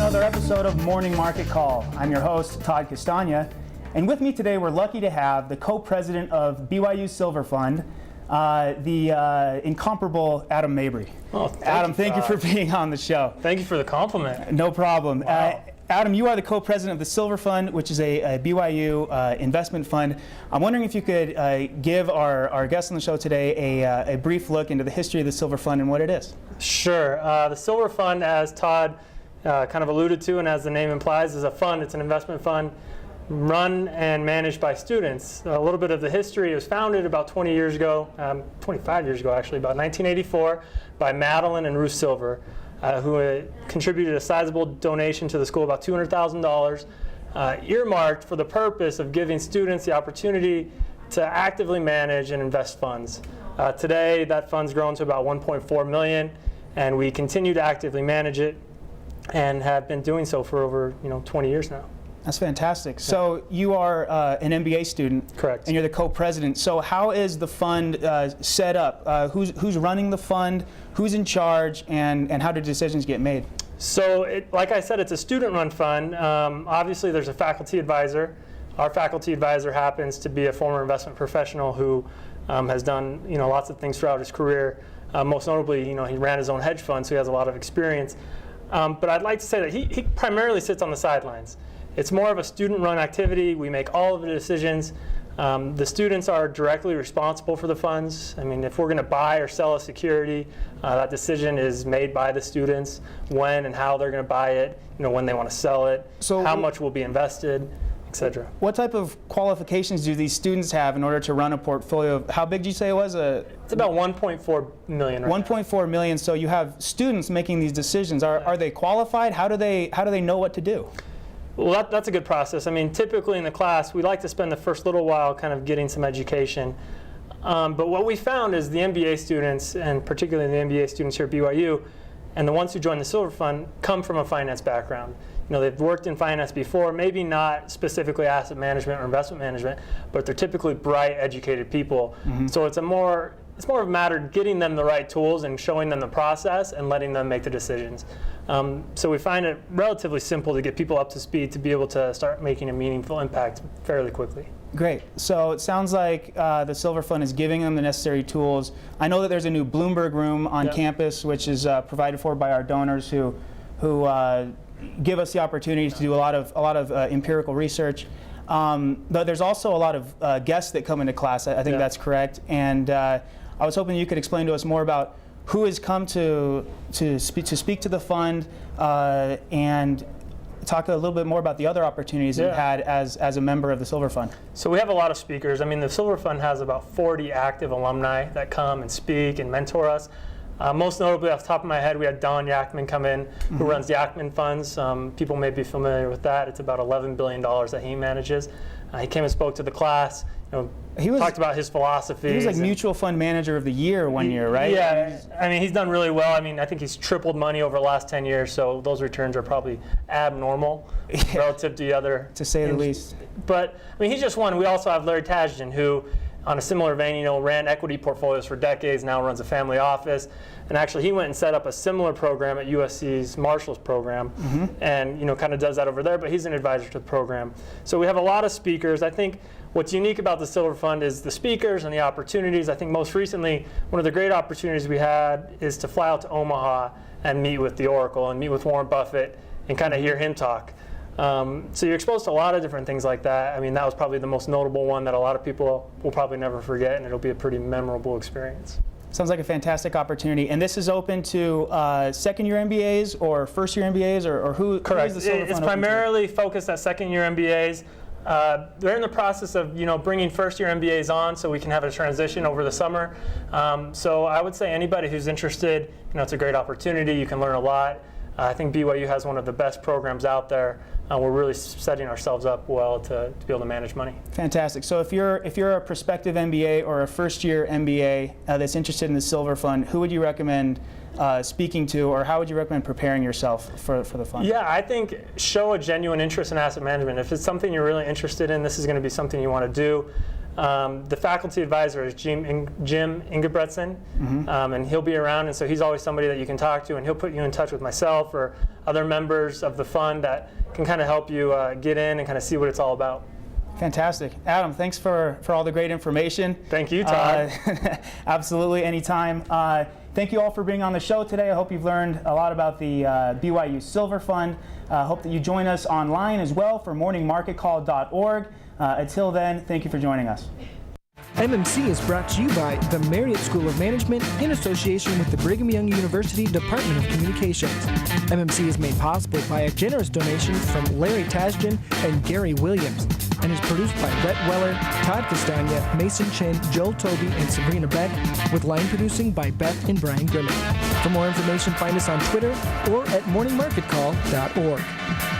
another episode of Morning Market Call. I'm your host, Todd Castagna, and with me today we're lucky to have the co-president of BYU Silver Fund, the incomparable Adam Mabry. Oh, Adam, thank you for being on the show. Thank you for the compliment. No problem. Wow. Adam, you are the co-president of the Silver Fund, which is a BYU investment fund. I'm wondering if you could give our guests on the show today a brief look into the history of the Silver Fund and what it is. Sure. The Silver Fund, as Todd kind of alluded to and as the name implies, is a fund. It's an investment fund run and managed by students. A little bit of the history: it was founded about 25 years ago actually, about 1984, by Madeline and Ruth Silver, who contributed a sizable donation to the school, about $200,000, earmarked for the purpose of giving students the opportunity to actively manage and invest funds. Today, that fund's grown to about $1.4 million, and we continue to actively manage it and have been doing so for over 20 years now. That's fantastic. So you are an MBA student. Correct. And you're the co-president. So how is the fund set up? Who's running the fund? Who's in charge? And how do decisions get made? So, like I said, it's a student-run fund. Obviously, there's a faculty advisor. Our faculty advisor happens to be a former investment professional who has done lots of things throughout his career. Most notably, he ran his own hedge fund, so he has a lot of experience. But I'd like to say that he primarily sits on the sidelines. It's more of a student-run activity. We make all of the decisions. The students are directly responsible for the funds. I mean, if we're going to buy or sell a security, that decision is made by the students, when and how they're going to buy it, when they want to sell it, so how much will be invested, etc. What type of qualifications do these students have in order to run a portfolio? How big did you say it was? It's about 1.4 million right 1.4 million. So you have students making these decisions. Are they qualified? How do they know what to do? Well, that's a good process. I mean, typically in the class, we like to spend the first little while kind of getting some education. But what we found is the MBA students, and particularly the MBA students here at BYU, and the ones who join the Silver Fund, come from a finance background. They've worked in finance before, maybe not specifically asset management or investment management, but they're typically bright, educated people. Mm-hmm. So it's more of a matter of getting them the right tools and showing them the process and letting them make the decisions. So we find it relatively simple to get people up to speed to be able to start making a meaningful impact fairly quickly. Great. So it sounds like the Silver Fund is giving them the necessary tools. I know that there's a new Bloomberg room on campus, which is provided for by our donors who give us the opportunity to do a lot of empirical research. But there's also a lot of guests that come into class. I think that's correct. And I was hoping you could explain to us more about who has come to speak to the fund and talk a little bit more about the other opportunities you've had as a member of the Silver Fund. So we have a lot of speakers. I mean, the Silver Fund has about 40 active alumni that come and speak and mentor us. Most notably, off the top of my head, we had Don Yackman come in, who runs the Yackman Funds. People may be familiar with that. It's about $11 billion that he manages. He came and spoke to the class. Talked about his philosophy. He was like Mutual Fund Manager of the Year one year, right? Yeah, I mean, he's done really well. I mean, I think he's tripled money over the last 10 years, so those returns are probably abnormal relative to the other. To say the least. But, I mean, he's just one. We also have Larry Tajin, who, on a similar vein, ran equity portfolios for decades, now runs a family office. And actually, he went and set up a similar program at USC's Marshall's program, and kind of does that over there, but he's an advisor to the program. So we have a lot of speakers. I think what's unique about the Silver Fund is the speakers and the opportunities. I think most recently, one of the great opportunities we had is to fly out to Omaha and meet with the Oracle and meet with Warren Buffett and kind of hear him talk. So you're exposed to a lot of different things like that. I mean, that was probably the most notable one that a lot of people will probably never forget, and it'll be a pretty memorable experience. Sounds like a fantastic opportunity. And this is open to second-year MBAs or first-year MBAs, or who? Correct. Who is the Silver Fund it's primarily focused at second-year MBAs. They're in the process of bringing first-year MBAs on so we can have a transition over the summer. So I would say anybody who's interested, it's a great opportunity. You can learn a lot. I think BYU has one of the best programs out there. We're really setting ourselves up well to be able to manage money. Fantastic. So if you're a prospective MBA or a first-year MBA that's interested in the Silver Fund, who would you recommend speaking to, or how would you recommend preparing yourself for the fund? Yeah, I think show a genuine interest in asset management. If it's something you're really interested in, this is going to be something you want to do. The faculty advisor is Jim Ingebretson, and he'll be around, and so he's always somebody that you can talk to, and he'll put you in touch with myself or other members of the fund that can kind of help you get in and kind of see what it's all about. Fantastic. Adam, thanks for all the great information. Thank you, Todd. Absolutely, anytime. Thank you all for being on the show today. I hope you've learned a lot about the BYU Silver Fund. Hope that you join us online as well for morningmarketcall.org. Until then, thank you for joining us. MMC is brought to you by the Marriott School of Management in association with the Brigham Young University Department of Communications. MMC is made possible by a generous donation from Larry Tasjan and Gary Williams, and is produced by Rhett Weller, Todd Castagna, Mason Chin, Joel Toby, and Sabrina Beck, with line producing by Beth and Brian Grimmick. For more information, find us on Twitter or at morningmarketcall.org.